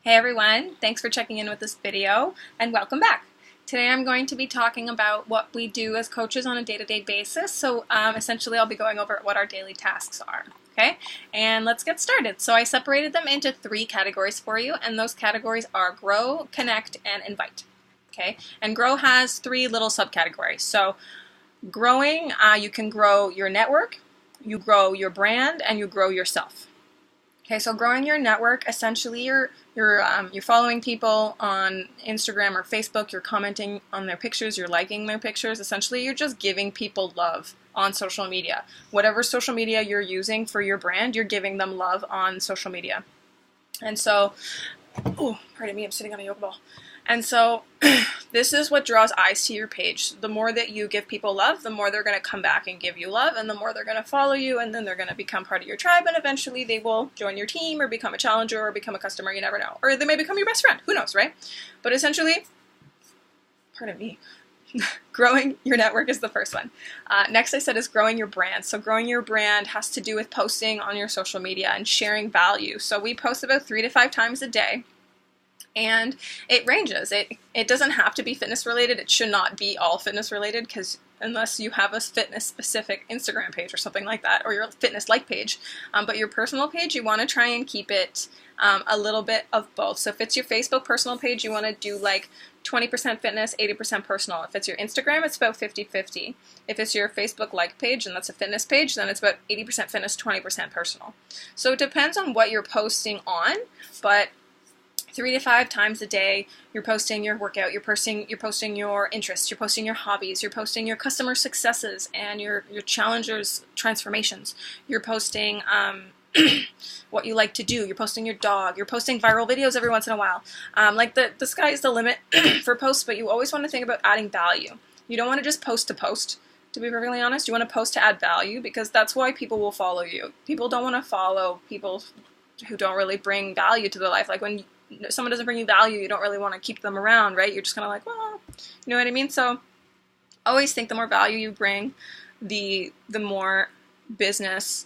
Hey everyone, thanks for checking in with this video and welcome back. Today I'm going to be talking about what we do as coaches on a day-to-day basis. So essentially I'll be going over what our daily tasks are. Okay, and let's get started. So I separated them into 3 categories for you, and those categories are grow, connect, and invite. Okay, and grow has 3 little subcategories. So growing, you can grow your network, you grow your brand, and you grow yourself. Okay, so growing your network, essentially you're following people on Instagram or Facebook, you're commenting on their pictures, you're liking their pictures. Essentially, you're just giving people love on social media. Whatever social media you're using for your brand, you're giving them love on social media. And so, oh, pardon me, I'm sitting on a yoga ball. And so this is what draws eyes to your page. The more that you give people love, the more they're going to come back and give you love, and the more they're going to follow you, and then they're going to become part of your tribe, and eventually they will join your team or become a challenger or become a customer. You never know. Or they may become your best friend. Who knows, right? But essentially, pardon me, growing your network is the first one. Next I said is growing your brand. So growing your brand has to do with posting on your social media and sharing value. So we post about 3 to 5 times a day. And it ranges. It doesn't have to be fitness related. It should not be all fitness related, because unless you have a fitness specific Instagram page or something like that, or your fitness like page, but your personal page, you want to try and keep it a little bit of both. So if it's your Facebook personal page, you want to do like 20% fitness, 80% personal. If it's your Instagram, it's about 50-50. If it's your Facebook like page and that's a fitness page, then it's about 80% fitness, 20% personal. So it depends on what you're posting on, but 3 to 5 times a day, you're posting your workout, you're posting your interests, you're posting your hobbies, you're posting your customer successes and your challengers transformations. You're posting what you like to do. You're posting your dog. You're posting viral videos every once in a while. Like the sky is the limit for posts, but you always want to think about adding value. You don't want to just post to post. To be perfectly honest, you want to post to add value, because that's why people will follow you. People don't want to follow people who don't really bring value to their life. Like when someone doesn't bring you value, you don't really want to keep them around, right? You're just kind of like, well, you know what I mean? So always think the more value you bring, the more business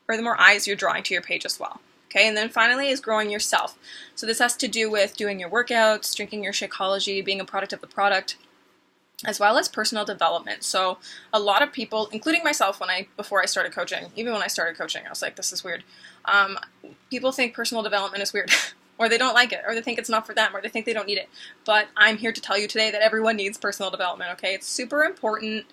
or the more eyes you're drawing to your page as well. Okay, and then finally is growing yourself. So this has to do with doing your workouts, drinking your Shakeology, being a product of the product, as well as personal development. So a lot of people, including myself, before I started coaching, even when I started coaching, I was like, this is weird. People think personal development is weird. Or they don't like it, or they think it's not for them, or they think they don't need it. But I'm here to tell you today that everyone needs personal development, okay? It's super important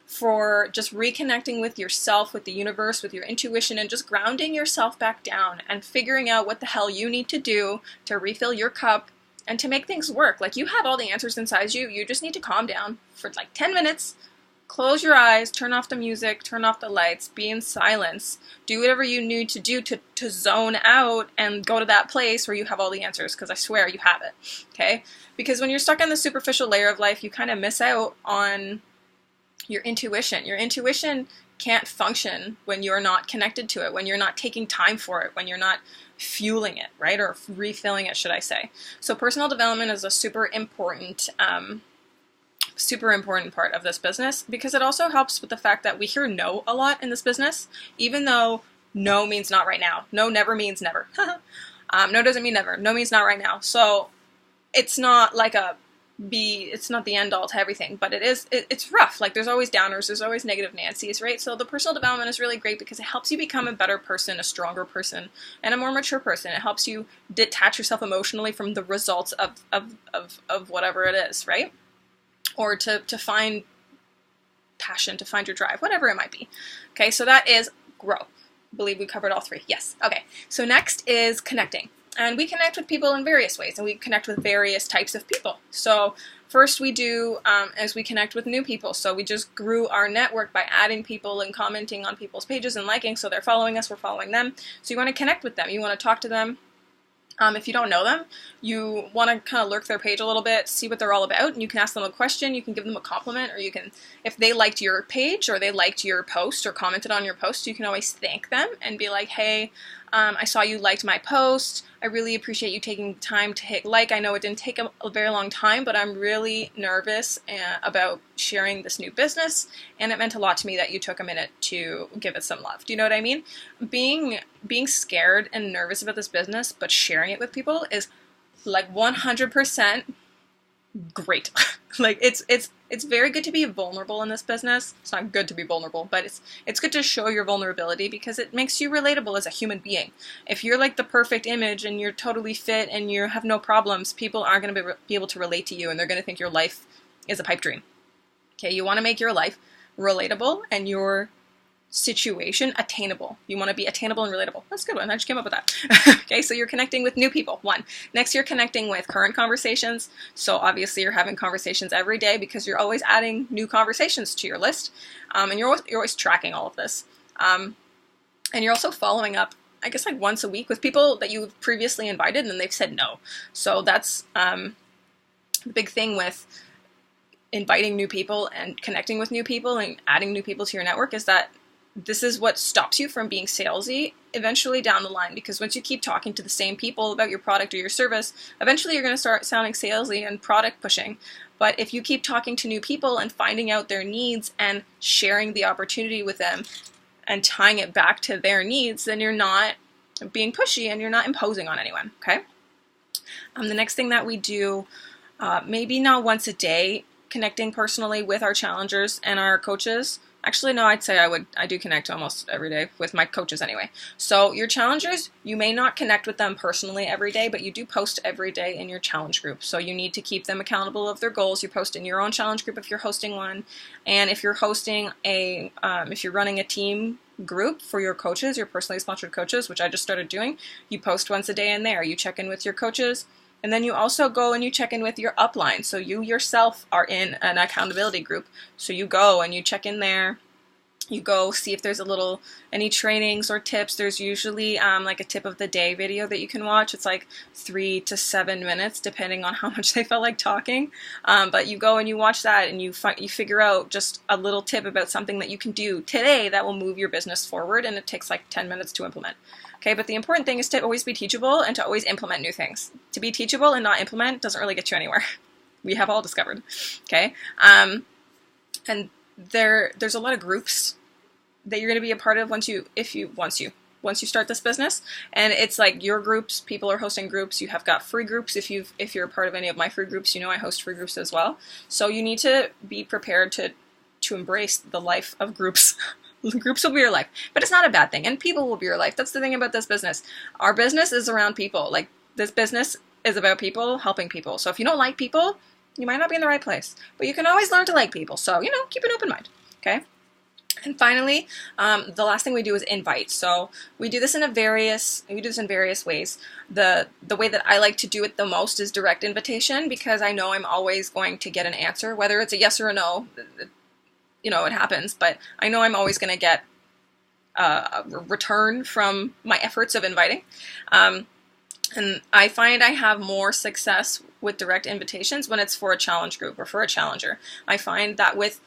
for just reconnecting with yourself, with the universe, with your intuition, and just grounding yourself back down and figuring out what the hell you need to do to refill your cup and to make things work. Like, you have all the answers inside you. You just need to calm down for like 10 minutes. Close your eyes, turn off the music, turn off the lights, be in silence, do whatever you need to do to zone out and go to that place where you have all the answers, because I swear you have it, okay? Because when you're stuck in the superficial layer of life, you kind of miss out on your intuition. Your intuition can't function when you're not connected to it, when you're not taking time for it, when you're not fueling it, right? Or refilling it, should I say. So personal development is a super important part of this business, because it also helps with the fact that we hear no a lot in this business, even though no means not right now. No never means never. No doesn't mean never. No means not right now. So it's not like it's not the end all to everything, but it's rough. Like, there's always downers, there's always negative Nancy's, right? So the personal development is really great because it helps you become a better person, a stronger person, and a more mature person. It helps you detach yourself emotionally from the results of whatever it is, right? Or to find passion, to find your drive, whatever it might be. Okay, so that is grow. I believe we covered all 3. Yes. Okay, so next is connecting. And we connect with people in various ways, and we connect with various types of people. So first we do is we connect with new people. So we just grew our network by adding people and commenting on people's pages and liking. So they're following us, we're following them. So you want to connect with them. You want to talk to them. If you don't know them, you want to kind of lurk their page a little bit, see what they're all about, and you can ask them a question, you can give them a compliment, or you can, if they liked your page or they liked your post or commented on your post, you can always thank them and be like, hey, I saw you liked my post. I really appreciate you taking time to hit like. I know it didn't take a very long time, but I'm really nervous about sharing this new business, and it meant a lot to me that you took a minute to give it some love. Do you know what I mean? Being scared and nervous about this business, but sharing it with people is like 100% great. Like it's very good to be vulnerable in this business. It's not good to be vulnerable, but it's good to show your vulnerability because it makes you relatable as a human being. If you're like the perfect image and you're totally fit and you have no problems, people aren't going to be able to relate to you, and they're going to think your life is a pipe dream. Okay, you want to make your life relatable and your situation attainable. You want to be attainable and relatable. That's a good one. I just came up with that. Okay, so you're connecting with new people. One. Next, you're connecting with current conversations. So obviously you're having conversations every day because you're always adding new conversations to your list. And you're always tracking all of this. And you're also following up, I guess, like once a week with people that you've previously invited and they've said no. So that's the big thing with inviting new people and connecting with new people and adding new people to your network, is that this is what stops you from being salesy eventually down the line, because once you keep talking to the same people about your product or your service, eventually you're going to start sounding salesy and product pushing. But if you keep talking to new people and finding out their needs and sharing the opportunity with them and tying it back to their needs, then you're not being pushy and you're not imposing on anyone, okay? The next thing that we do, maybe not once a day, connecting personally with our challengers and our coaches. Actually, no, I'd say I do connect almost every day with my coaches anyway. So your challengers, you may not connect with them personally every day, but you do post every day in your challenge group. So you need to keep them accountable of their goals. You post in your own challenge group if you're hosting one. And if you're hosting if you're running a team group for your coaches, your personally sponsored coaches, which I just started doing, you post once a day in there. You check in with your coaches. And then you also go and you check in with your upline. So you yourself are in an accountability group. So you go and you check in there. You go see if there's any trainings or tips. There's usually like a tip of the day video that you can watch. It's like 3 to 7 minutes, depending on how much they felt like talking. But you go and you watch that and you figure out just a little tip about something that you can do today that will move your business forward. And it takes like 10 minutes to implement. Okay, but the important thing is to always be teachable and to always implement new things. To be teachable and not implement doesn't really get you anywhere. We have all discovered. Okay, and there's a lot of groups that you're going to be a part of once you start this business, and it's like your groups. People are hosting groups. You have got free groups. If you're a part of any of my free groups, you know I host free groups as well. So you need to be prepared to embrace the life of groups. Groups will be your life, but it's not a bad thing, and people will be your life. That's the thing about this business. Our business is around people. Like, this business is about people, helping people. So if you don't like people, you might not be in the right place, but you can always learn to like people. So, keep an open mind, okay? And finally, the last thing we do is invite. So we do this in various ways. The way that I like to do it the most is direct invitation, because I know I'm always going to get an answer, whether it's a yes or a no. It happens, but I know I'm always going to get a return from my efforts of inviting. And I find I have more success with direct invitations when it's for a challenge group or for a challenger. I find that with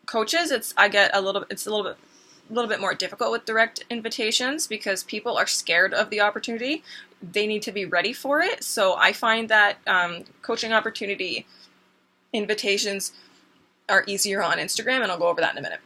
coaches, it's a little bit more difficult with direct invitations because people are scared of the opportunity. They need to be ready for it. So I find that coaching opportunity invitations are easier on Instagram, and I'll go over that in a minute.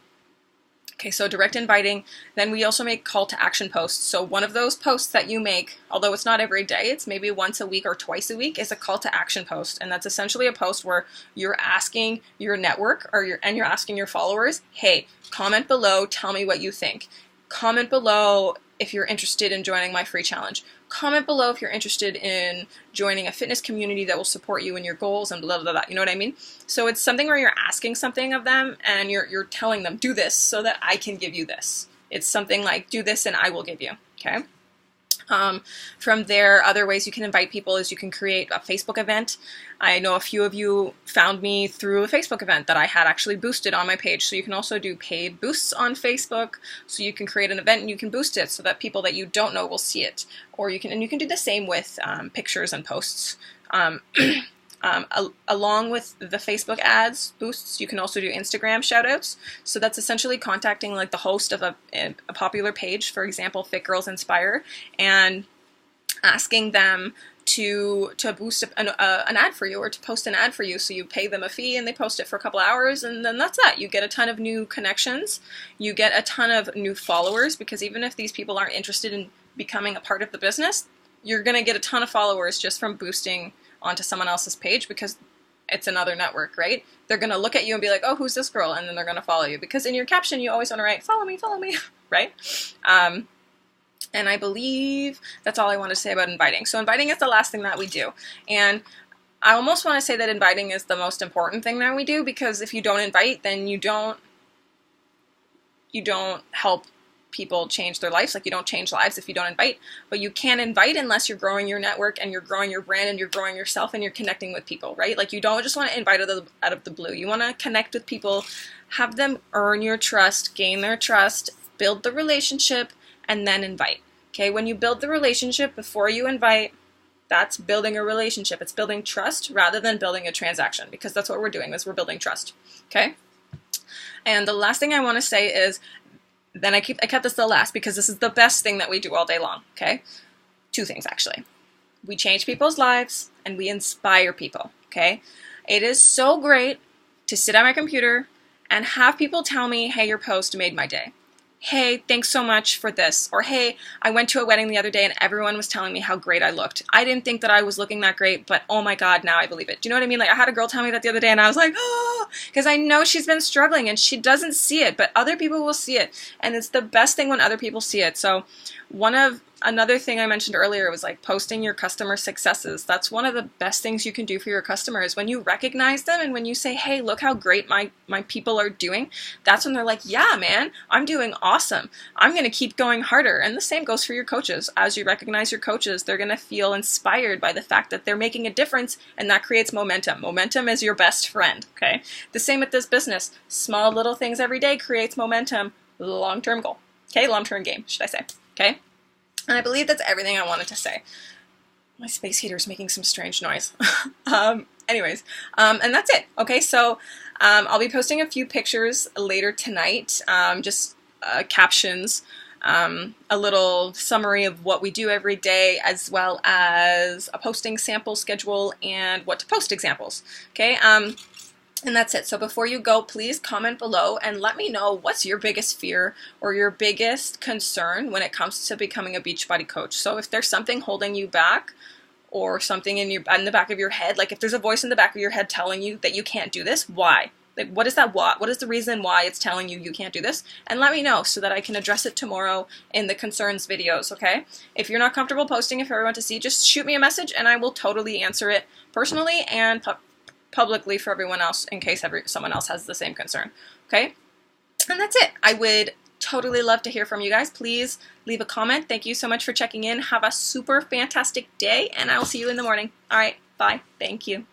Okay, so direct inviting. Then we also make call to action posts. So one of those posts that you make, although it's not every day, it's maybe once a week or twice a week, is a call to action post. And that's essentially a post where you're asking your network you're asking your followers, hey, comment below, tell me what you think. Comment below if you're interested in joining my free challenge. Comment below if you're interested in joining a fitness community that will support you in your goals and blah, blah, blah. You know what I mean? So it's something where you're asking something of them and you're telling them, do this so that I can give you this. It's something like, do this and I will give you, okay? From there, other ways you can invite people is you can create a Facebook event. I know a few of you found me through a Facebook event that I had actually boosted on my page. So you can also do paid boosts on Facebook. So you can create an event and you can boost it so that people that you don't know will see it. Or you can do the same with pictures and posts. Along with the Facebook ads boosts, you can also do Instagram shoutouts. So that's essentially contacting like the host of a popular page, for example, Fit Girls Inspire, and asking them to boost an ad for you or to post an ad for you. So you pay them a fee and they post it for a couple hours, and then that's that. You get a ton of new connections. You get a ton of new followers, because even if these people aren't interested in becoming a part of the business, you're going to get a ton of followers just from boosting onto someone else's page because it's another network, right? They're going to look at you and be like, oh, who's this girl? And then they're going to follow you because in your caption, you always want to write, follow me, right? And I believe that's all I want to say about inviting. So inviting is the last thing that we do. And I almost want to say that inviting is the most important thing that we do, because if you don't invite, then you don't help people change their lives. Like, you don't change lives if you don't invite. But you can't invite unless you're growing your network and you're growing your brand and you're growing yourself and you're connecting with people, right? Like, you don't just want to invite out of the blue. You want to connect with people, have them earn your trust, gain their trust, build the relationship, and then invite. Okay, when you build the relationship before you invite, that's building a relationship. It's building trust rather than building a transaction, because that's what we're doing, is we're building trust. Okay? And the last thing I want to say is, then I kept this the last because this is the best thing that we do all day long. Okay? Two things, actually. We change people's lives and we inspire people. Okay? It is so great to sit at my computer and have people tell me, hey, your post made my day. Hey, thanks so much for this. Or, hey, I went to a wedding the other day and everyone was telling me how great I looked. I didn't think that I was looking that great, but oh my God, now I believe it. Do you know what I mean? Like, I had a girl tell me that the other day and I was like, oh, because I know she's been struggling and she doesn't see it, but other people will see it. And it's the best thing when other people see it. So another thing I mentioned earlier was like posting your customer successes. That's one of the best things you can do for your customers. When you recognize them and when you say, hey, look how great my people are doing, that's when they're like, yeah, man, I'm doing awesome. I'm going to keep going harder. And the same goes for your coaches. As you recognize your coaches, they're going to feel inspired by the fact that they're making a difference, and that creates momentum. Momentum is your best friend, okay? The same with this business. Small little things every day creates momentum. Long-term goal, okay? Long-term game, should I say, okay? And I believe that's everything I wanted to say. My space heater is making some strange noise. Anyways, and that's it. Okay, so I'll be posting a few pictures later tonight, just captions, a little summary of what we do every day, as well as a posting sample schedule and what to post examples. Okay, and that's it. So before you go, please comment below and let me know what's your biggest fear or your biggest concern when it comes to becoming a Beachbody coach. So if there's something holding you back, or something in the back of your head, like if there's a voice in the back of your head telling you that you can't do this, why? Like, what is that? What is the reason why it's telling you can't do this? And let me know so that I can address it tomorrow in the concerns videos, okay? If you're not comfortable posting it for everyone to see, just shoot me a message and I will totally answer it personally and publicly for everyone else in case someone else has the same concern, okay? And that's it. I would totally love to hear from you guys. Please leave a comment. Thank you so much for checking in. Have a super fantastic day, and I will see you in the morning. All right, bye. Thank you.